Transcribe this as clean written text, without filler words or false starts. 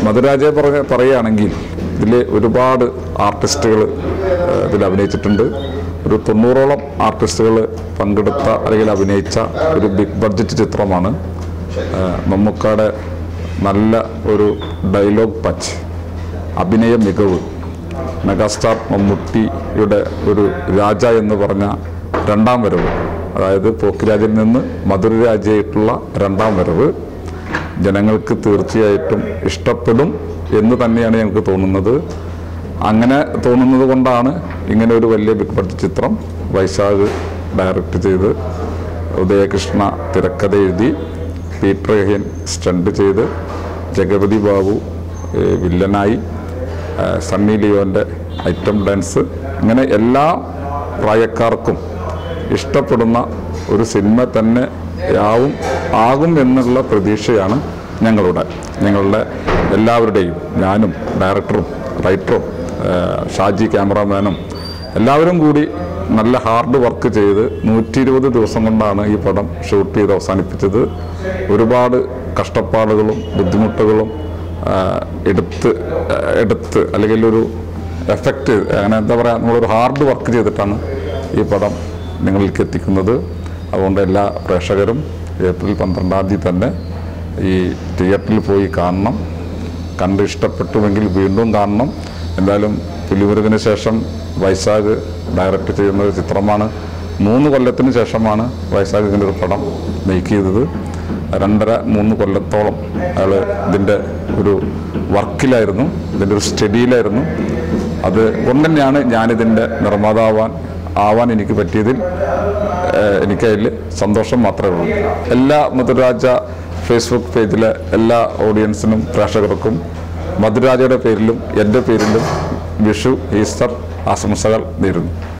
മധുരാജയെ പറയുകയാണെങ്കിൽ ഇതിൽ ഒരുപാട് ആർട്ടിസ്റ്റുകൾ ഇതിൽ അഭിനയിച്ചിട്ടുണ്ട്. ഒരു 90ഓളം ആർട്ടിസ്റ്റുകൾ പങ്കെടുത്ത അല്ലെങ്കിൽ അഭിനയിച്ച ഒരു ബിഗ് ബഡ്ജറ്റ് ചിത്രമാണ്. മമ്മൂക്കയുടെ നല്ല ഒരു ഡയലോഗ് പഞ്ച്, അഭിനയ മികവ്, മെഗാസ്റ്റാർ മമ്മൂട്ടിയുടെ ഒരു രാജ എന്ന് പറഞ്ഞ രണ്ടാം വരവ്, അതായത് പോക്കിരാജിൽ നിന്ന് മധുരരാജയായിട്ടുള്ള രണ്ടാം വരവ് ജനങ്ങൾക്ക് തീർച്ചയായിട്ടും ഇഷ്ടപ്പെടും എന്ന് തന്നെയാണ് ഞങ്ങൾക്ക് തോന്നുന്നത്. അങ്ങനെ തോന്നുന്നത് കൊണ്ടാണ് ഇങ്ങനെ ഒരു വലിയ ബിഗ് ബഡ്ജറ്റ് ചിത്രം വൈശാഖ് ഡയറക്റ്റ് ചെയ്ത്, ഉദയകൃഷ്ണ തിരക്കഥ എഴുതി, പീറ്റർ ഹെയ്ൻ സ്റ്റണ്ട് ചെയ്ത്, ജഗപതി ബാബു വില്ലനായി, സണ്ണി ലിയോൻ്റെ ഐറ്റം ഡാൻസ്, ഇങ്ങനെ എല്ലാ പ്രായക്കാർക്കും ഇഷ്ടപ്പെടുന്ന ഒരു സിനിമ തന്നെ ആകും എന്നുള്ള പ്രതീക്ഷയാണ് ഞങ്ങളുടെ എല്ലാവരുടെയും. ഞാനും ഡയറക്ടറും റൈറ്ററും ഷാജി ക്യാമറാമാനും എല്ലാവരും കൂടി നല്ല ഹാർഡ് വർക്ക് ചെയ്ത് 120 ദിവസം കൊണ്ടാണ് ഈ പടം ഷൂട്ട് ചെയ്ത് അവസാനിപ്പിച്ചത്. ഒരുപാട് കഷ്ടപ്പാടുകളും ബുദ്ധിമുട്ടുകളും എടുത്ത് അല്ലെങ്കിൽ ഒരു എഫക്റ്റ്, അങ്ങനെ എന്താ പറയുക, നമ്മളൊരു ഹാർഡ് വർക്ക് ചെയ്തിട്ടാണ് ഈ പടം നിങ്ങളിലേക്ക് എത്തിക്കുന്നത്. അതുകൊണ്ട് എല്ലാ പ്രേക്ഷകരും ഏപ്രിൽ 12-ാം തീയതി തന്നെ ഈ തിയേറ്ററിൽ പോയി കാണണം. കണ്ട് ഇഷ്ടപ്പെട്ടുവെങ്കിൽ വീണ്ടും കാണണം. എന്തായാലും പുലിമുരുകന് ശേഷം വൈശാഖ് ഡയറക്റ്റ് ചെയ്യുന്ന ഒരു ചിത്രമാണ്. 3 കൊല്ലത്തിന് ശേഷമാണ് വൈശാഖ് ഇതിൻ്റെ ഒരു പടം മേക്ക് ചെയ്തത്. 2.5-3 കൊല്ലത്തോളം അയാൾ ഇതിൻ്റെ ഒരു വർക്കിലായിരുന്നു, ഇതിൻ്റെ ഒരു സ്റ്റഡിയിലായിരുന്നു. അത് കൊണ്ട് തന്നെയാണ് ഞാനിതിൻ്റെ നിർമ്മാതാവാൻ എനിക്ക് പറ്റിയതിൽ എനിക്കതിൽ സന്തോഷം മാത്രമേ ഉള്ളൂ. എല്ലാ മധുരാജ ഫേസ്ബുക്ക് പേജിലെ എല്ലാ ഓഡിയൻസിനും പ്രേക്ഷകർക്കും മധുരാജയുടെ പേരിലും എൻ്റെ പേരിലും വിഷു ഈസ്റ്റർ ആശംസകൾ നേരുന്നു.